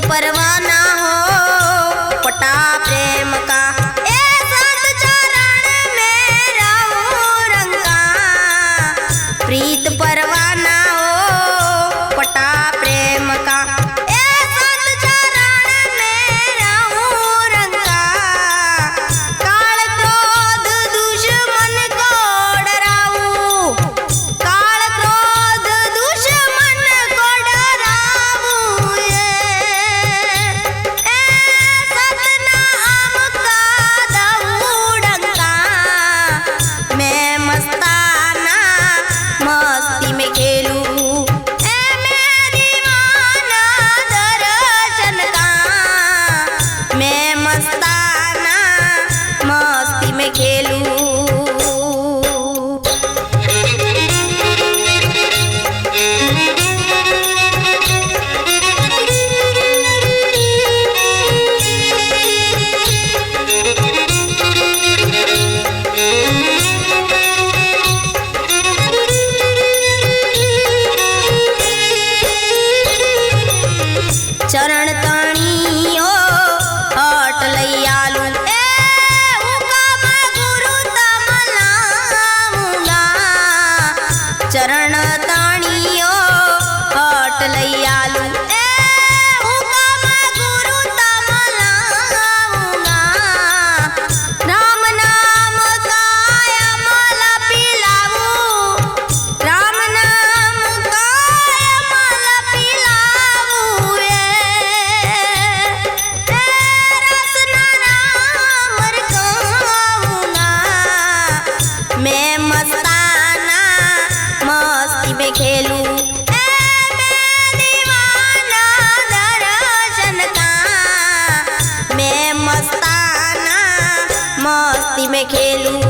परवाना हो पटा प्रेम का, ए संत चरण में रहूं रंगा। प्रीत परवाना हो पटा प्रेम का, ए संत चरण में रहूं रंगा। काल क्रोध दुश्मन को डराऊं, काल क्रोध दुश्मन को डराऊं। सतनाम का दौड़ंगा, मैं मस्ताना मस्ती में खेलूं। मैं दीवाना दर्शन का, मैं मस्ताना मस्ती में खेलूं। चरण ताणियो हट लैयालू, हुकम गुरु तमलाऊंगा। चरण ताणियो हट लैयालू, हुकम गुरु तमलाऊंगा। राम नाम काय अमल पिलाऊं, राम नाम काय अमल पिलाऊं। रसना राम रखाऊंगा, मैं मस्ताना मस्ती में खेलूं। मैं दीवाना दर्शन का, मैं मस्ताना मस्ती में खेलूं।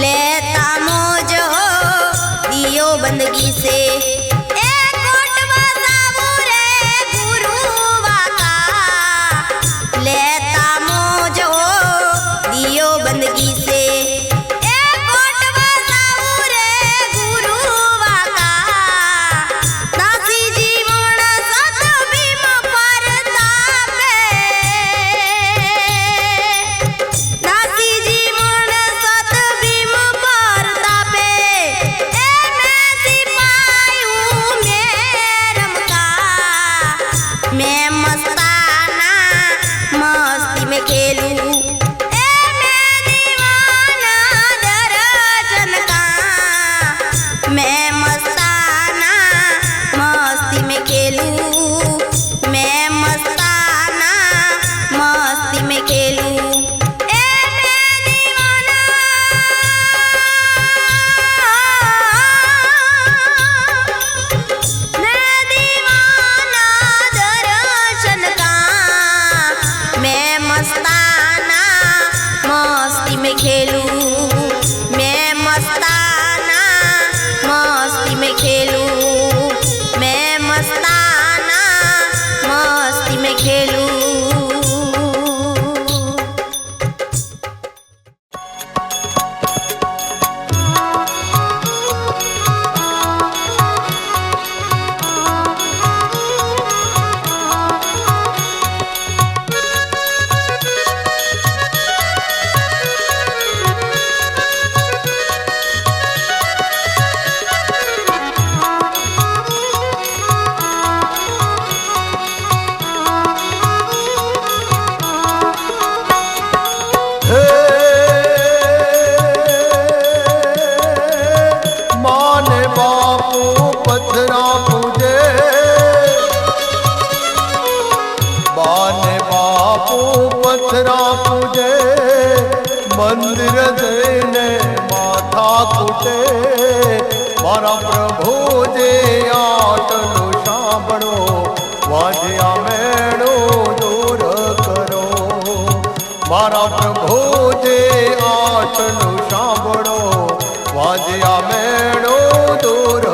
लेता मोज हो दियो बंदगी से, कोट बसावू रे गुरुवा का। लेता मोज हो दियो बंदगी से, कोट बसावू रे गुरुवा का। दासी जीवन सत भीम परतापे, दासी जीवन सत भीम परतापे। मैं सिपाही हूँ मेरम का, मैं मस्ताना मस्ती में खेलूं। मैं दीवाना दर्शन का, मैं मस्ताना मस्ती में खेलूं। मैं मस्ताना मस्ती में खेलूं। मैं दीवाना, मैं दीवाना दर्शन का, मैं मस्ताना मस्ती में खेलूं। मैं मस्ताना मस्ती में खेलूं। मैं मस्ताना मस्ती में खेलूं। पथरा पूजे मंदिर जઈને માથા કૂટે મારા પ્રભુ જે આટલું સાંભળો વાજ્યા મેળો દૂર કરો મારા પ્રભુ જે આટલું સાંભળો વાજ્યા મેળો દૂર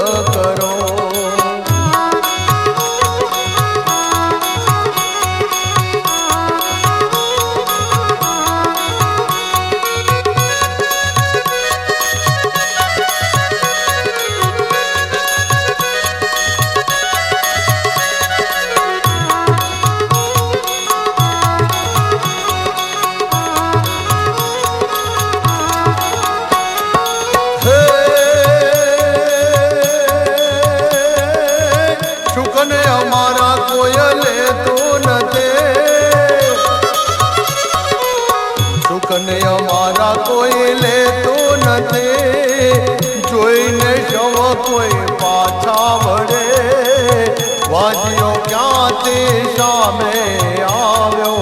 અમારા કોઈ લેતું નથી, સુખને અમારા કોઈ લેતું નથી, જોઈને શવ કોઈ પાછા વળે, વાજીઓ ક્યાંથી સામે આવ્યો,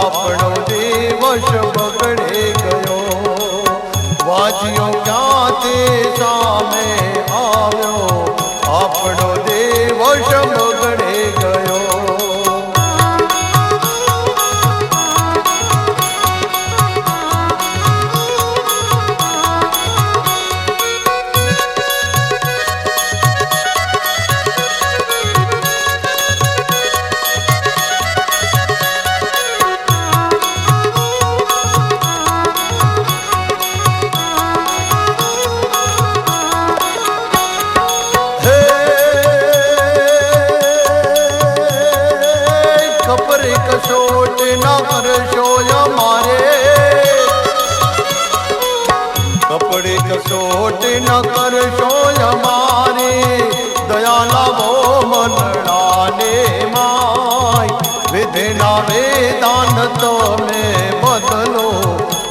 આપણો દિવસ બગડી ગયો, વાજીઓ ક્યાંથી સામે આવ્યો, આપણો દિવસ બગડી ગયો. કસોટ ના કરશો અમારે, કપડે કસોટ ન કરશો અમારી, દયા લાવો મનડાને માય, વિધિના વેદાન તમે બદલો,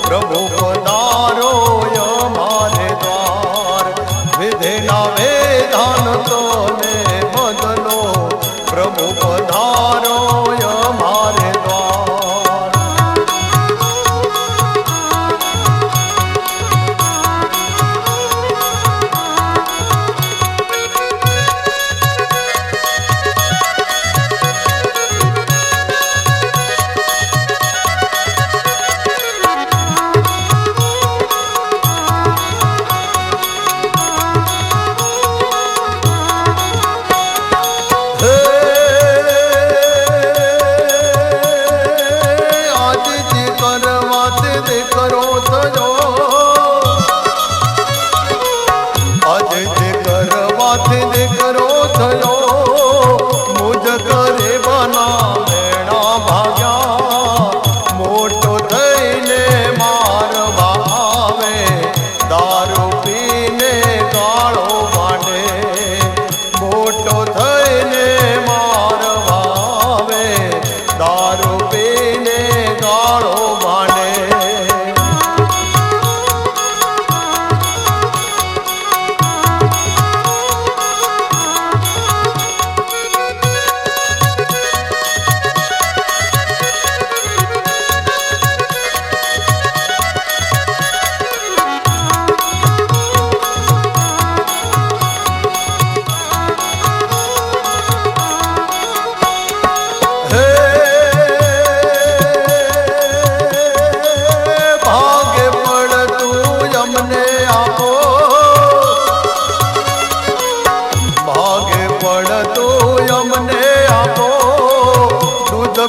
પ્રભુ પધારો અમારે દ્વાર, વિધિના વેદાન તમે બદલો, પ્રભુ પધારો અમારે દ્વાર. દીકરો થયો, મુજ કરે બના મેણા ભાગ્યા, મોટો થઈને મારવા આવે, દારૂ પીને ગાળો માંડે, મોટો થઈને મારવા આવે, દારૂ પીને ગાળો માંડે.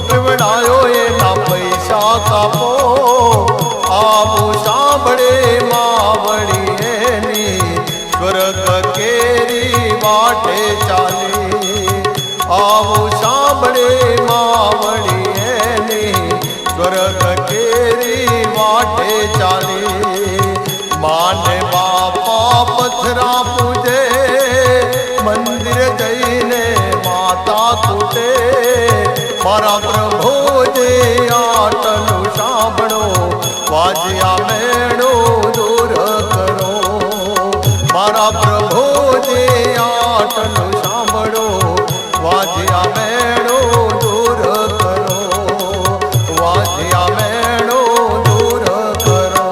પીવડાયો એના પૈસા કાપો, આવું સાંભળે માવડી એની, સ્વર્ગ કેરી વાટે ચાલી, આવું સાંભળે માવડી એની, સ્વર્ગ કેરી વાટે ચાલી. માને બાપા પથરા પૂજે, મંદિર જઈને માતા કૂટે, મારા પ્રભુજી આટલું સાંભળો, વાજ્યા મેળો દૂર કરો, મારા પ્રભુજી આટલું સાંભળો, વાજ્યા મેળો દૂર કરો, વાજ્યા મેળો દૂર કરો.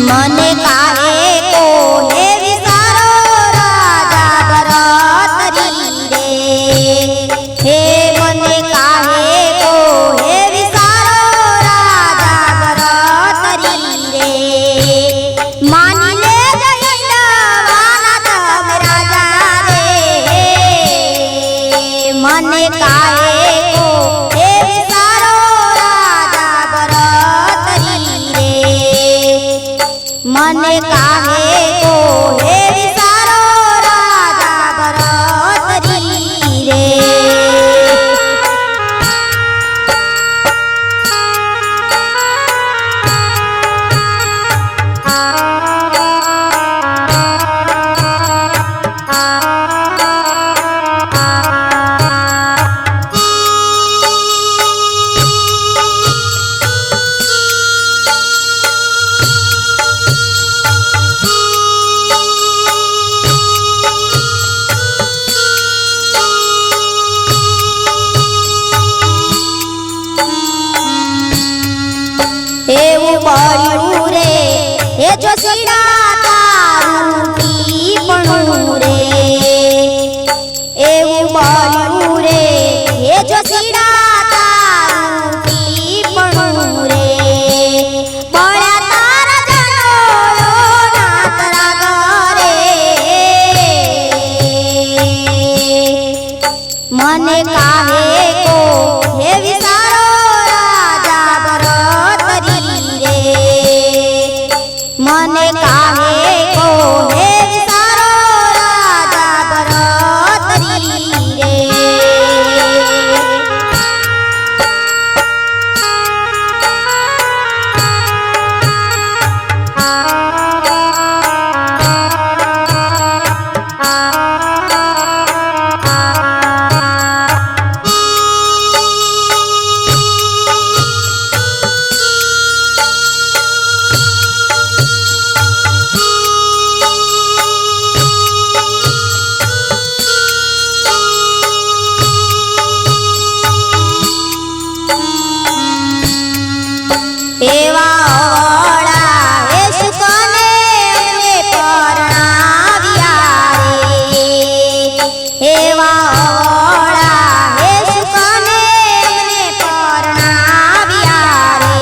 મને કાહે કો હે વિસારો રાજા ભરતરી રે હે મને કાહે કો હે વિસારો રાજા ભરતરી રે માની લે જઈલવાના તમે રાજા રે મને કાહે કો હે વિસારો રાજા ભરતરી રે મને કાહે કો હે વિસારો રાજા ભરતરી રે એવું પડ્યું રે એ જો સીડા તારું ટીપણું રે એવું પડ્યું રે એ જો સીડા તારું ટીપણું રે પડ્યા તારા જનોયો નાથ રાગ રે મને કાહે કો હે વિસારો રાજા ભરતરી રે મને કાહે કો હે વિસારો રાજા ભરતરી રે એવા અવળા હે સુકને અમને પરણાવ્યા રે એવા અવળા હે સુકને અમને પરણાવ્યા રે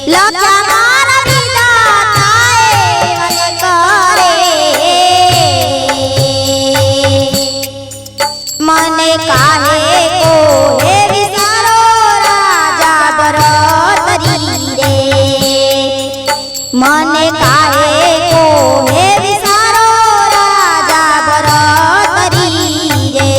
લખ્યા મારા વિધાતાએ મને કરે મને કાહે કો હે વિસારો રાજા ભરતરી રે મને કાહે કો હે વિસારો રાજા ભરતરી રે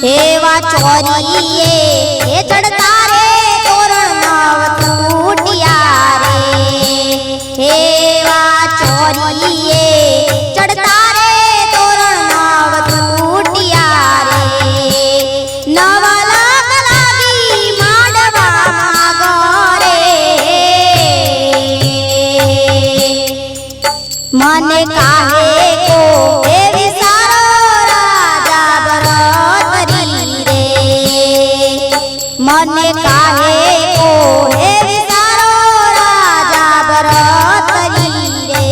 એવા ચોરીએ હે ચડતા રે તોરણ નવ તૂટ્યા રે એવા ચોરીએ ચડતા રે તોરણ નવ તૂટ્યા રે નવા લાગ લાગી માંડવામાં ગરે મને કાહે કો હે વિસારો રાજા ભરતરી રે મને કાહે કો હે વિસારો રાજા ભરતરી રે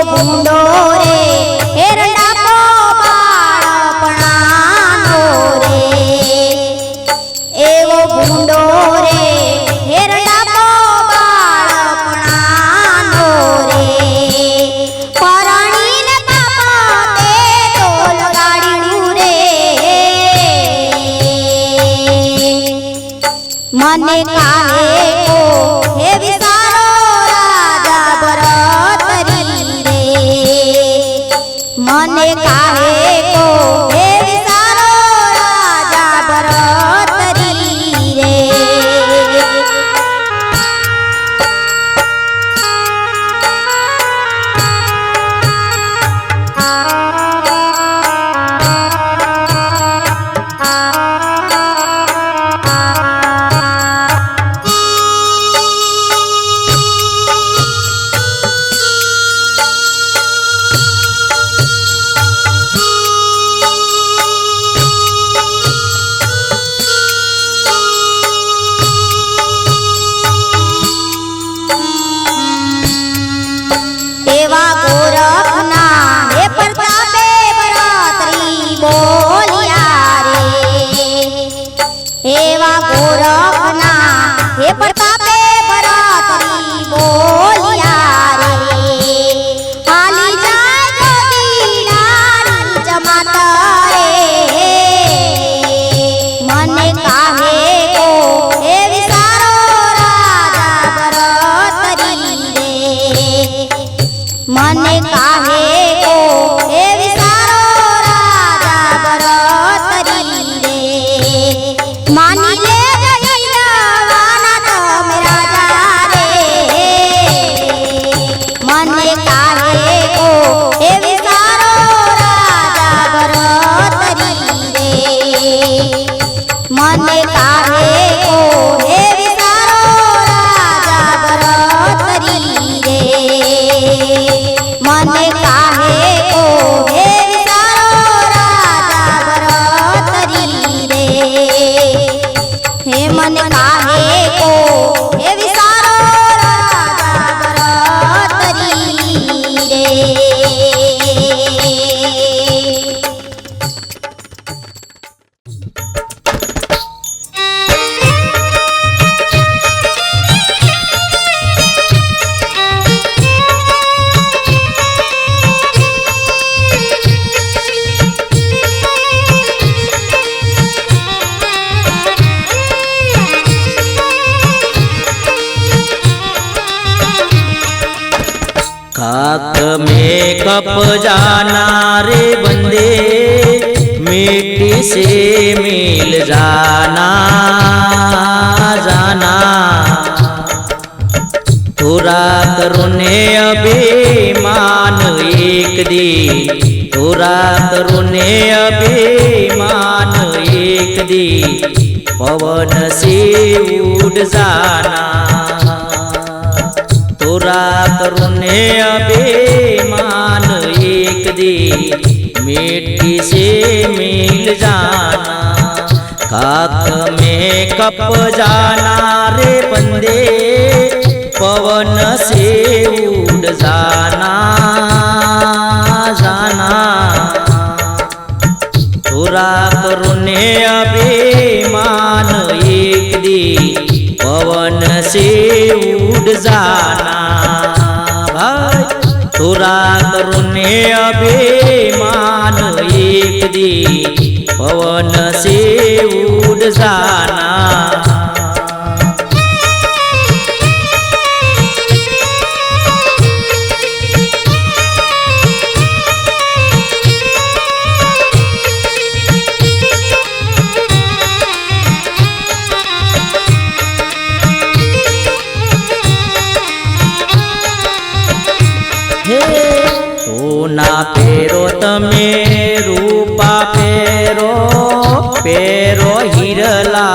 ભૂંડો રે હેરડા મને કાહે કો હે વિસારો રાજા ભરતરી રે મને કાહે કો હે વિસારો રાજા ભરતરી રે એવા ગોરખના હે પ્રતાપે ભરતરી બોલ્યા રે એવા ગોરખના હે પ્રતાપે ભરતરી બોલ્યા રે હાલી જાય જોગીલાની જમાત રે મને કાહે કો હે વિસારો રાજા ભરતરી રે મને કાહે કો હે વિસારો રાજા ભરતરી રે માની લે જયવાના તમે રાજા રે મને કાહે કો હે વિસારો રાજા ભરતરી રે મને કાહે કો હે વિસારો રાજા ભરતરી રે મને કાહે કો હે વિસારો રાજા ભરતરી રે હે મને કાહે કો હે વિસારો રાજા ભરતરી રે खाक में कप जाना रे बंदे मिट्टी से मिल जाना जाना थोड़ा करुणे अभिमान एक दी थोड़ा करुणे अभिमान एक दी पवन से उड़ जाना थोड़ा करुणे अभिमान एक दी मिट्टी से मिल जाना खाक में कप जाना रे बंदे पवन से उड़ जाना जाना थोड़ा करुणे अभिमान एक दी पवन से उड़ जाना भाई थोड़ा करुणे अभिमान एक दी पवन से उड़ जाना सोना पेरो तमे रूपा पेरो पेरो हिरला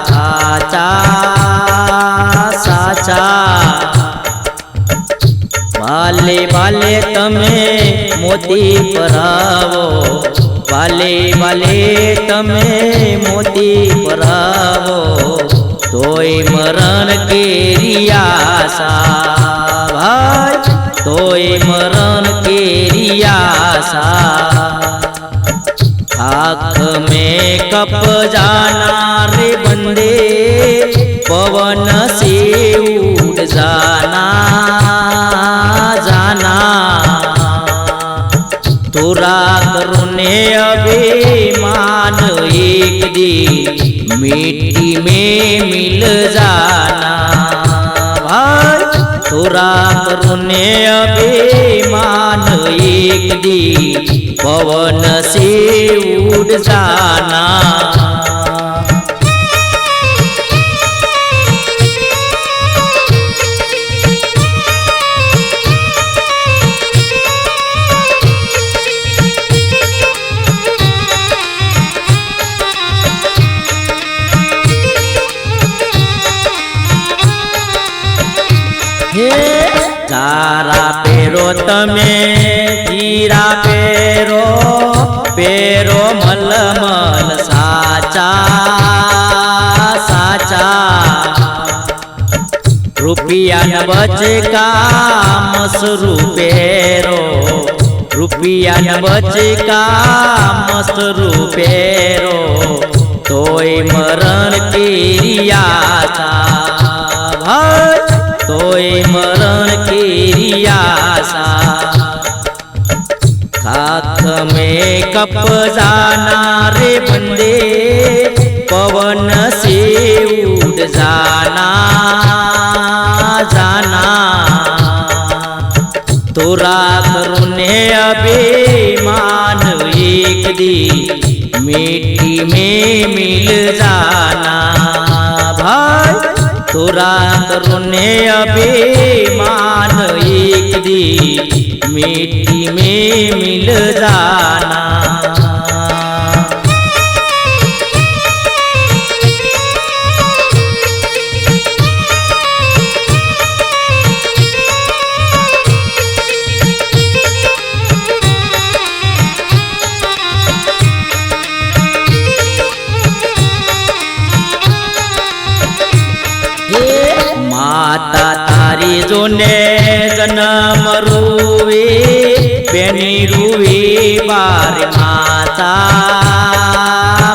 साचा साचा वाले वाले तमे मोती परावो वाले वाले तमे मोती परावो तोय मरण केरी आशा भाई तोय मरण केरी आशा आँख में कप जाना रे बंदे पवन से उड़ जाना जाना तोरा करुणे अभिमान एक दी मिट्टी में मिल जाना भाई थोड़ा करुने अभिमान एक दी पवन से उड़ जाना। तारा पेरो तमे हीरा पेरो पेरो मलमल साचा साचा रुपया न बचका मसरू पेरो रुपया न बचका मसरू पेरो तोय मरण की आशा भाई तोय मरण की आशा खाक में कप जाना रे बंदे पवन से उड़ जाना जाना तोरा करुने अभिमान एक दी मिट्टी में मिल जाना भाई तोरा करुने अभिमान एक दी मिट्टी में मिल जाना। माता तारी जोने जन्म रुवे बेनी रुवे बार माता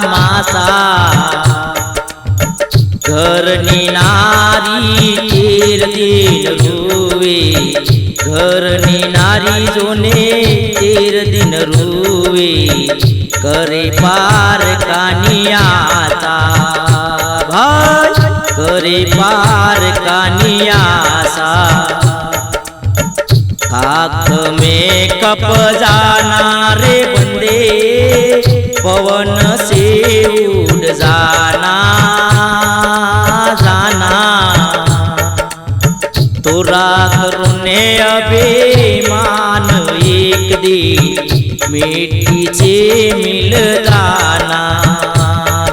माता घरनी नारी तेर दिन रुवे घरनी नारी जोने तेर दिन रुवे करे पार कानियाता भाई करे पार कानियासा खाक में कप जाना रे बंदे पवन से उड़ जाना जाना तोरा करुने अभिमान एक दी मिट्टी से मिल जाना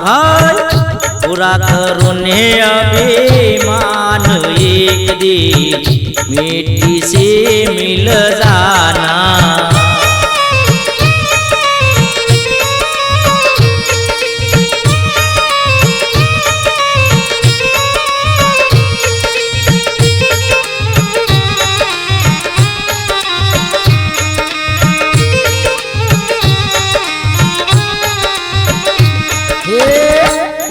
भाई पूरा करुने अभिमान एक दी मिट्टी से मिल जाना।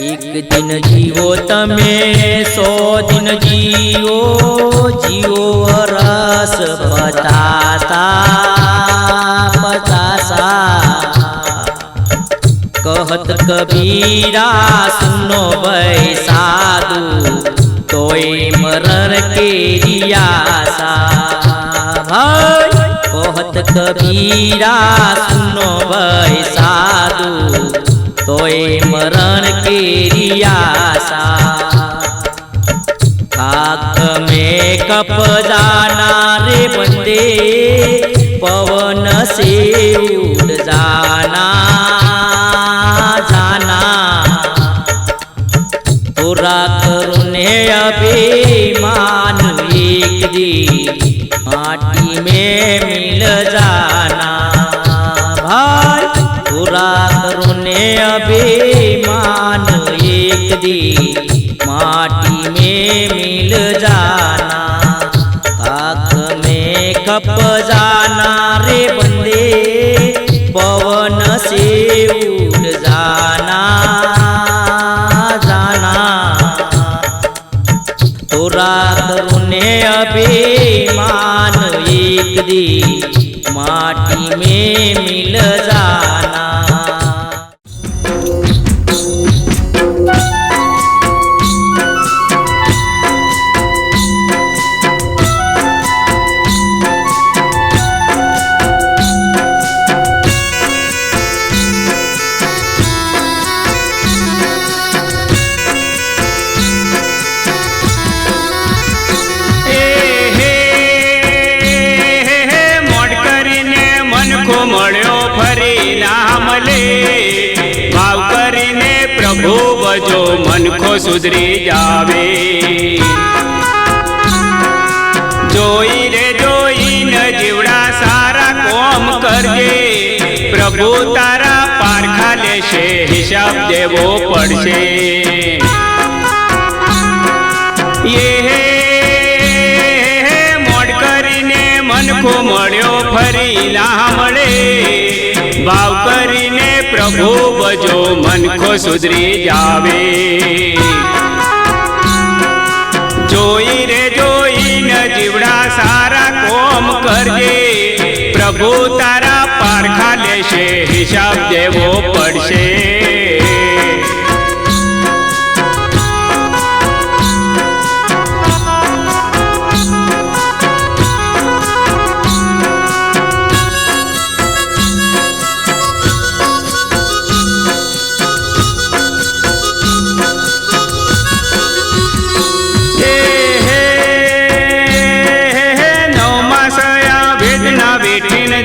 एक दिन जीवो तमे 100 दिन जियो जियो रस बताता बतासा कहत कबीरा सुनो भाई साधु तोय मरण के रियासा भाई कहत कबीरा सुनो भाई साधु तोय मरण के रियासा खाक में कप जाना रे बंदे पवन से उड़ जाना जाना तोरा करुने अभिमान एक दी माटी में मिल जाना भाई तोरा करुने अभिमान एक दी माटी में मिल जाना खाक में कप जाना रे बंदे पवन से उड़ जाना जाना तोरा करुने अभिमान एक दी माटी में मिल जाना। મનખો સુધરી જાવે. જોઈ રે જોઈને જીવડા સારા કોમ કરજે, પ્રભુ તારા પારખા લેશે, હિસાબ દેવો પડશે. મોડ કરીને મનખો મળ્યો ફરી ના મળે, ભાવ કરીને પ્રભુ ભજો મનખો સુધરી જાવે. જોઈ રે જોઈને જીવડા સારા કોમ કરજે, પ્રભુ તારા પારખા લેશે, હિસાબ દેવો પડશે.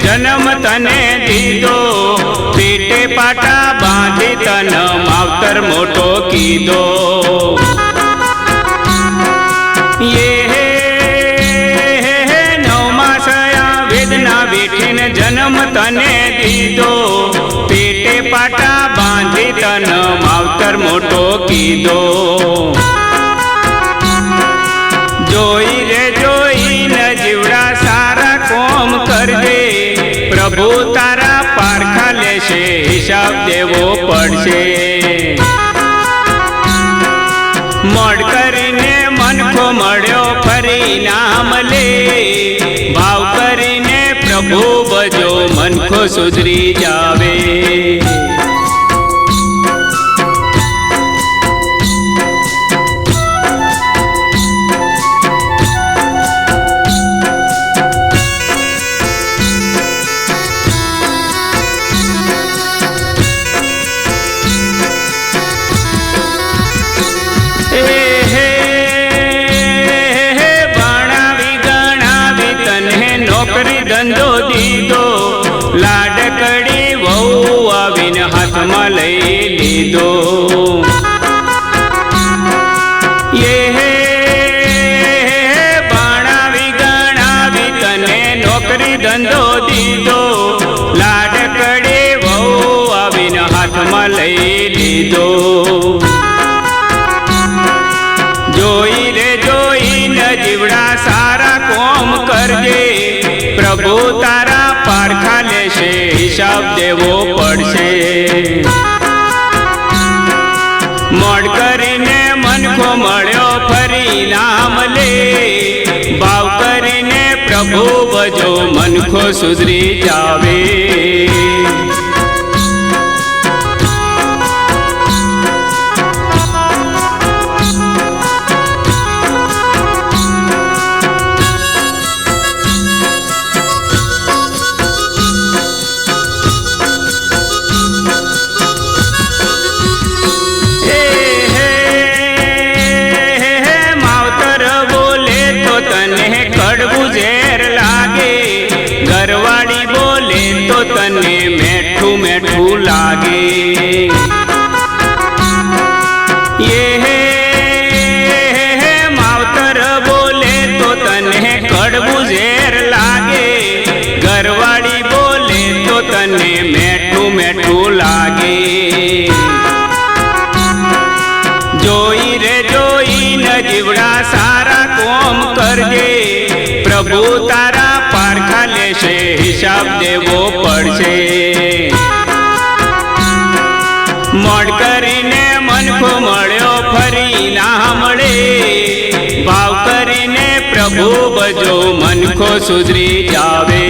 જન્મ તને દીધો, પેટે પાટા બાંધી તન માવતર મોટો કીધો. નવમાસયા વેદના વેઠીને જન્મ તને દીધો, પેટે પાટા બાંધી તન માવતર મોટો કીધો. જોઈ રે જોઈને જીવડા સારા કોમ કરજે, પ્રભુ તારા પારખા લેશે, હિસાબ દેવો પડશે. મોડ કરીને મનખો મળ્યો ફરી ના મળે, ભાવ કરીને પ્રભુ ભજો મનખો સુધરી જાવે. નોકરી ધંધો દીધો, લાડકડી વહુ આવીને હાથમાં લઈ લીધો. ભણાવી ગણાવી તને નોકરી ધંધો દીધો, લાડકડી વહુ આવીને હાથમાં લઈ લીધો. જોઈ રે જોઈને જીવડા સારા કોમ કરજે, પ્રભુ તારા પારખા લેશે, હિસાબ દેવો પડશે. મોડ કરીને મનખો મળ્યો ફરી ના મળે, ભાવ કરીને પ્રભુ ભજો મનખો સુધરી જાવે. ઘરવાળી બોલે તો તને મેઠું મેઠું લાગે. માવતર બોલે તો તને કડવું ઝેર લાગે, ઘરવાળી બોલે તો તને મેઠું મેઠું લાગે. જોઈ રે જોઈને જીવડા સારા કોમ કરજે, પ્રભુ તારા પારખા લેશે, હિસાબ દેવો પડશે. મોડ કરીને મનખો મળ્યો ફરી ના મળે, ભાવ કરીને પ્રભુ ભજો મનખો સુધરી જાવે.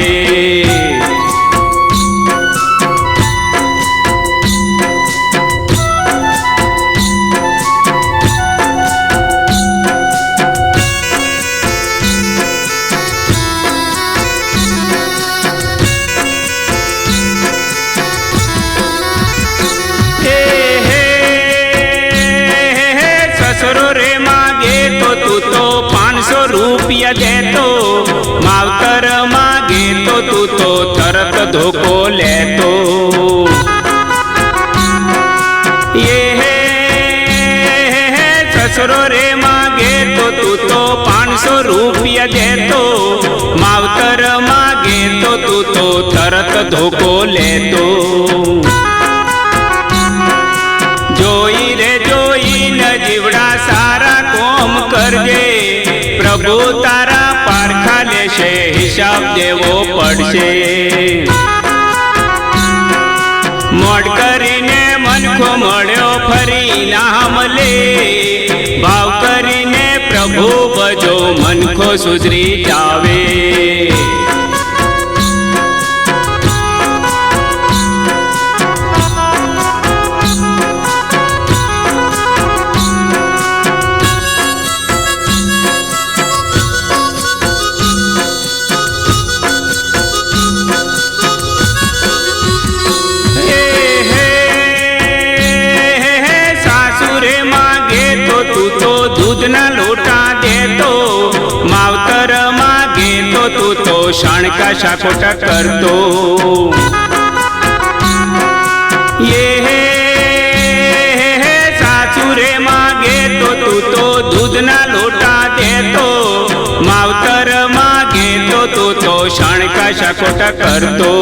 રૂપિયા દેતો, માવતર માગે તો તું તો તરત ધોકો લેતો. તરત ધોકો લેતો. જોઈ રે જોઈને જીવડા સારા કોમ કરજે, પ્રભુ તારા પારખા લેશે, હિસાબ દેવો પડશે. મોડ કરીને મનખો મળ્યો ફરી ના મળે, ભાવ કરીને પ્રભુ ભજો મનખો સુધરી જાવે. દૂધના લોટા દેતો, માવતર માગે તો તું તો શાણકા શાકોટા કરતો. સાસુરે માગે તો તું તો દૂધના લોટા દેતો, માવતર માગે તો તું તો શાણકા શાકોટા કરતો.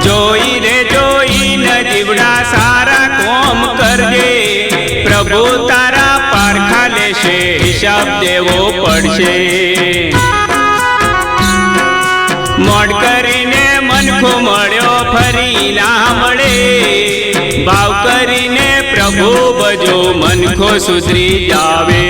જોઈ રે જોઈને જીવડા સારા કોમ કરજે, પ્રભુ તારા પારખા લેશે, હિસાબ દેવો પડશે. મોડ કરીને મનખો મળ્યો ફરી ના મળે, ભાવ કરીને પ્રભુ ભજો મનખો સુધરી જાવે.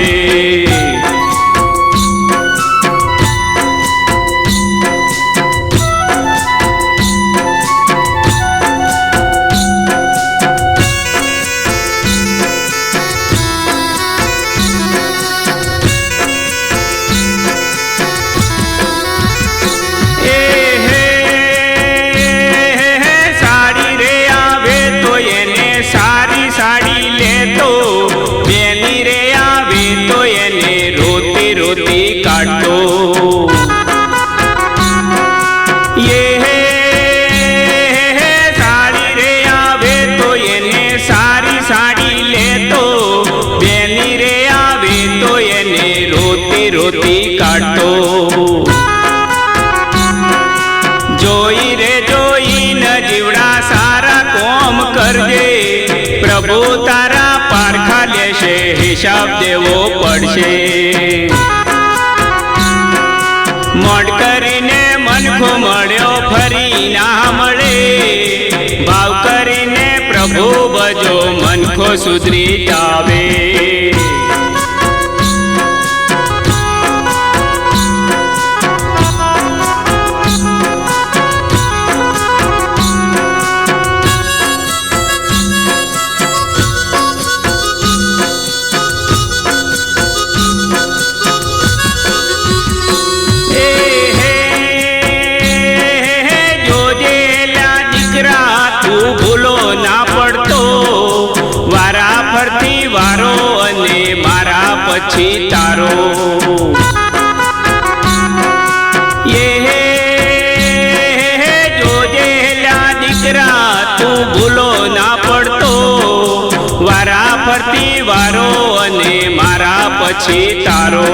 જોઈ રે જોઈને જીવડા સારા કોમ કરજે, પ્રભુ તારા પારખા લેશે, હિસાબ દેવો પડશે. મોડ કરીને મનખો મળ્યો ફરી ના મળે, ભાવ કરીને પ્રભુ ભજો મનખો સુધરી જાવે. વારો અને મારા પછી તારો. જોજેલા દીકરા તું ભૂલો ના પડતો, વારા ફરતી વારો અને મારા પછી તારો.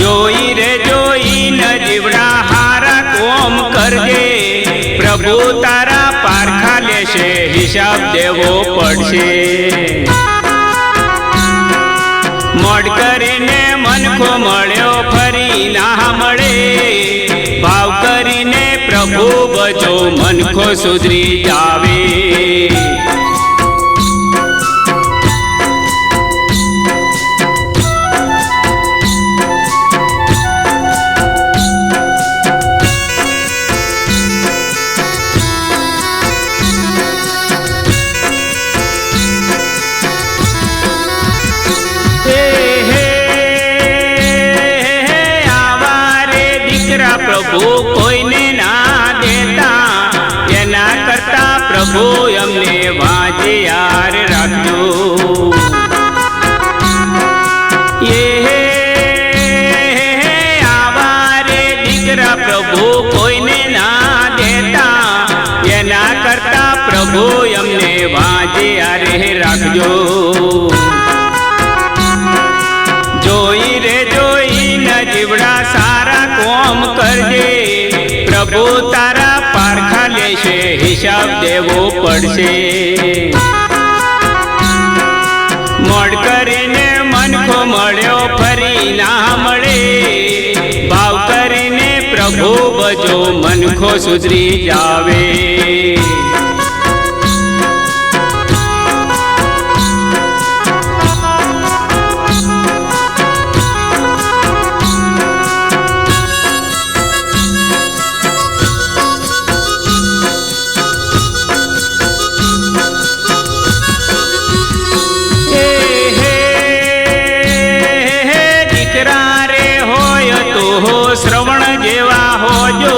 જોઈ રે જોઈને જીવડા હારા કોમ કરજે, પ્રભુ તારા પારખા લેશે, હિસાબ દેવો પડશે. મોડ કરીને મનખો મળ્યો ફરી ના મળે, ભાવ કરીને પ્રભુ ભજો મનખો સુધરી જાવે. પ્રભુ કોઈને ના દેતા, એના કરતા પ્રભુ અમને વાજે યાર રાખજો. આવારે દીકરા પ્રભુ કોઈને ના દેતા, એના કરતા પ્રભુ અમને વાજે યાર રાખજો. જોઈ રે જોઈ નજીવ દેવો પડશે. મોડ કરીને મનખો મળ્યો ફરી ના મળે, ભાવ કરીને પ્રભુ ભજો મનખો સુધરી જાવે. શ્રવણ જેવા હોજો,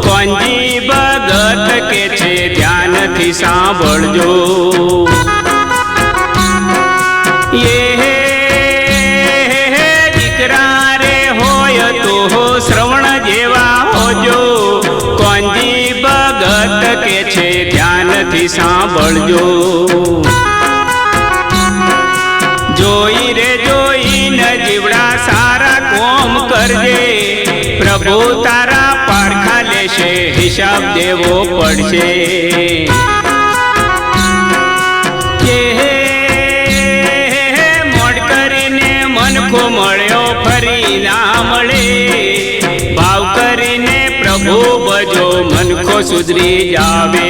કોંજી ભગત કે છે ધ્યાનથી સાંભળજો. દીકરા રે હોય તો શ્રવણ જેવા હોજો, કોંજી ભગત કે છે ધ્યાનથી સાંભળજો. જોઈ રે જોઈને જીવડા સારા કોમ કરજે, પ્રભુ તારા પારખા લેશે, હિસાબ દેવો પડશે. મોડ કરીને મનખો મળ્યો ફરી ના મળે, ભાવ કરીને પ્રભુ ભજો મનખો સુધરી જાવે.